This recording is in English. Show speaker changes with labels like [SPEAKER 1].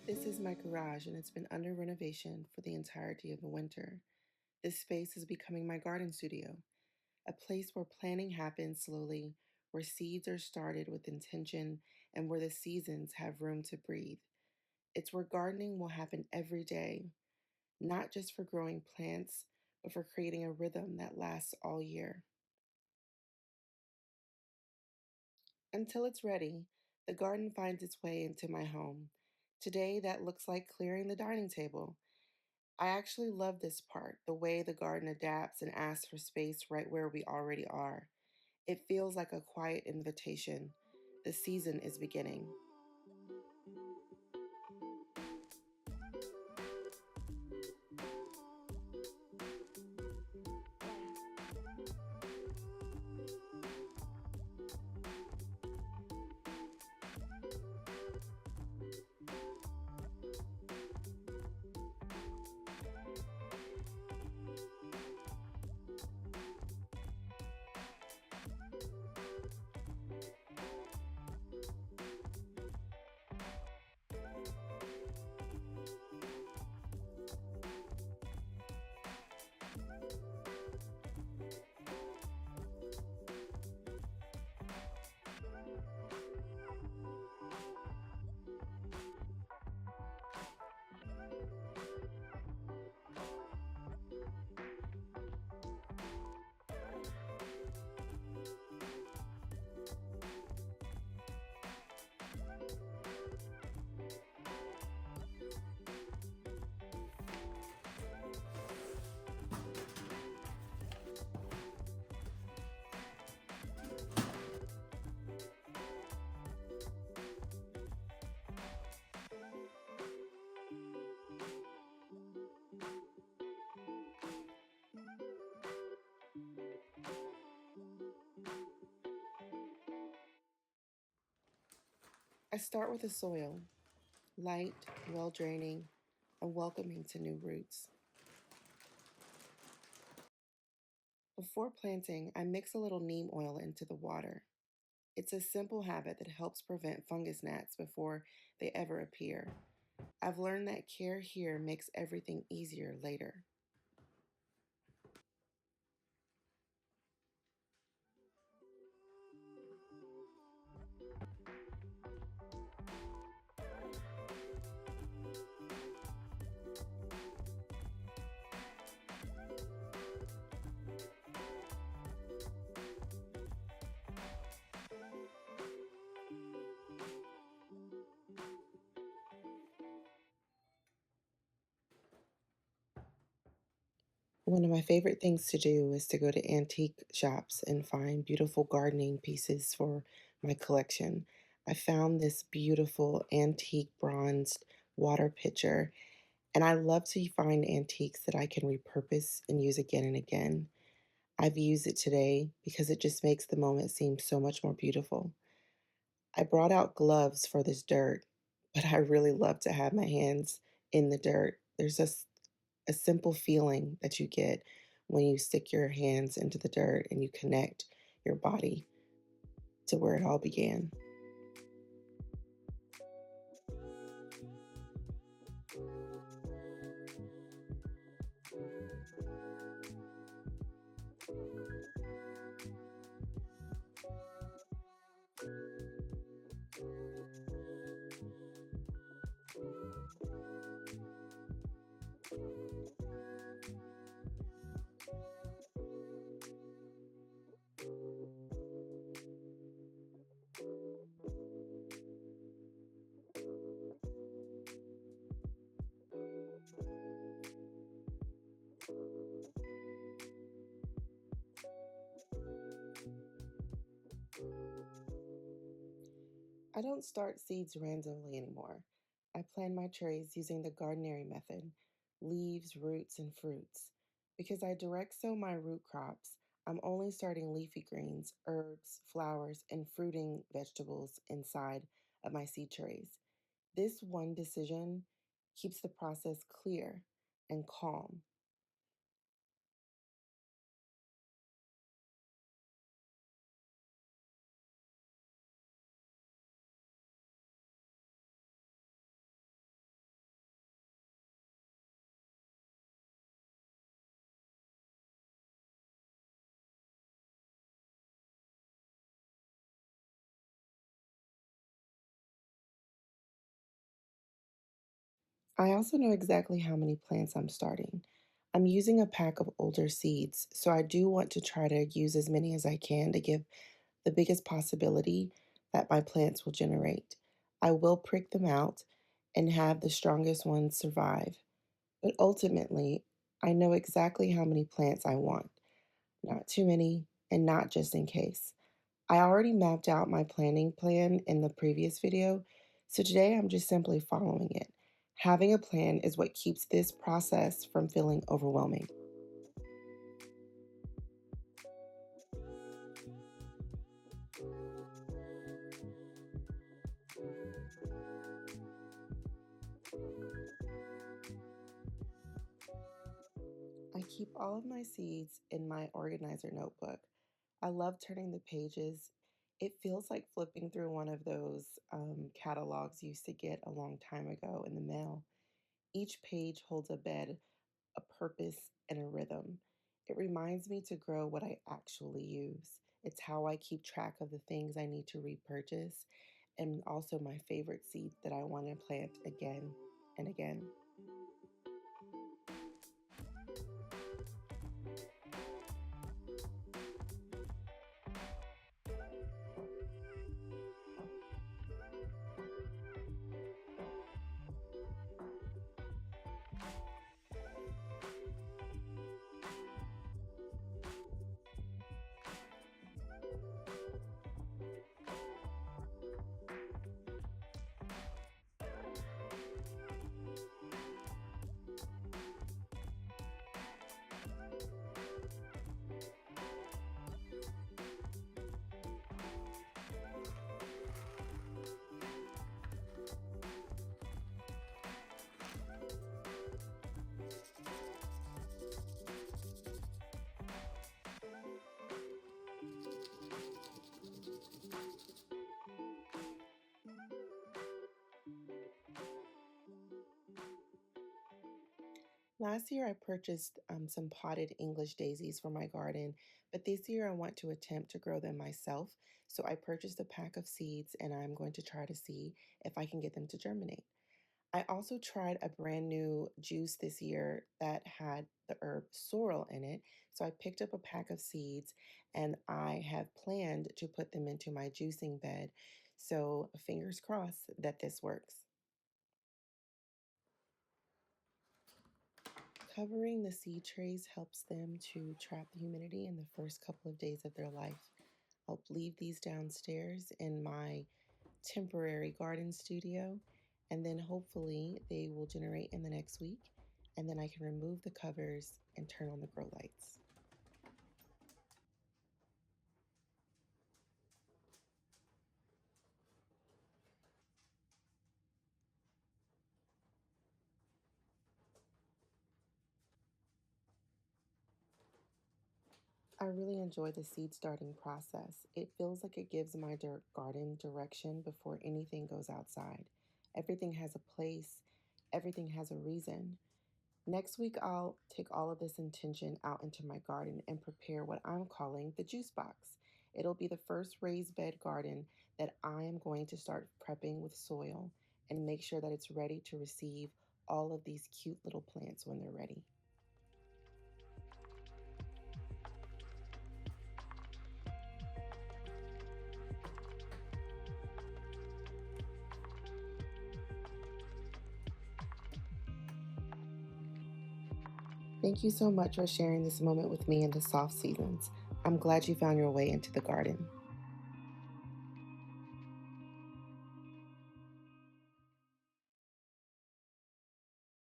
[SPEAKER 1] This is my garage and it's been under renovation for the entirety of the winter. This space is becoming my garden studio, a place where planning happens slowly, where seeds are started with intention, and where the seasons have room to breathe. It's where gardening will happen every day, not just for growing plants, but for creating a rhythm that lasts all year. Until it's ready, the garden finds its way into my home. Today, that looks like clearing the dining table. I actually love this part, the way the garden adapts and asks for space right where we already are. It feels like a quiet invitation. The season is beginning. I start with the soil, light, well draining, and welcoming to new roots. Before planting, I mix a little neem oil into the water. It's a simple habit that helps prevent fungus gnats before they ever appear. I've learned that care here makes everything easier later. One of my favorite things to do is to go to antique shops and find beautiful gardening pieces for my collection. I found this beautiful antique bronzed water pitcher, and I love to find antiques that I can repurpose and use again and again. I've used it today because it just makes the moment seem so much more beautiful. I brought out gloves for this dirt, but I really love to have my hands in the dirt. A simple feeling that you get when you stick your hands into the dirt and you connect your body to where it all began. I don't start seeds randomly anymore. I plan my trays using the Gardenary method, leaves, roots, and fruits. Because I direct sow my root crops, I'm only starting leafy greens, herbs, flowers, and fruiting vegetables inside of my seed trays. This one decision keeps the process clear and calm. I also know exactly how many plants I'm starting. I'm using a pack of older seeds, so I do want to try to use as many as I can to give the biggest possibility that my plants will generate. I will prick them out and have the strongest ones survive, but ultimately, I know exactly how many plants I want, not too many, and not just in case. I already mapped out my planning plan in the previous video, so today I'm just simply following it. Having a plan is what keeps this process from feeling overwhelming. I keep all of my seeds in my organizer notebook. I love turning the pages. It feels like flipping through one of those catalogs you used to get a long time ago in the mail. Each page holds a bed, a purpose, and a rhythm. It reminds me to grow what I actually use. It's how I keep track of the things I need to repurchase and also my favorite seed that I want to plant again and again. Last year, I purchased some potted English daisies for my garden, but this year I want to attempt to grow them myself. So I purchased a pack of seeds and I'm going to try to see if I can get them to germinate. I also tried a brand new juice this year that had the herb sorrel in it. So I picked up a pack of seeds and I have planned to put them into my juicing bed. So fingers crossed that this works. Covering the seed trays helps them to trap the humidity in the first couple of days of their life. I'll leave these downstairs in my temporary garden studio, and then hopefully they will generate in the next week, and then I can remove the covers and turn on the grow lights. I really enjoy the seed starting process. It feels like it gives my garden direction before anything goes outside. Everything has a place, everything has a reason. Next week, I'll take all of this intention out into my garden and prepare what I'm calling the juice box. It'll be the first raised bed garden that I am going to start prepping with soil and make sure that it's ready to receive all of these cute little plants when they're ready. Thank you so much for sharing this moment with me in the soft seasons. I'm glad you found your way into the garden.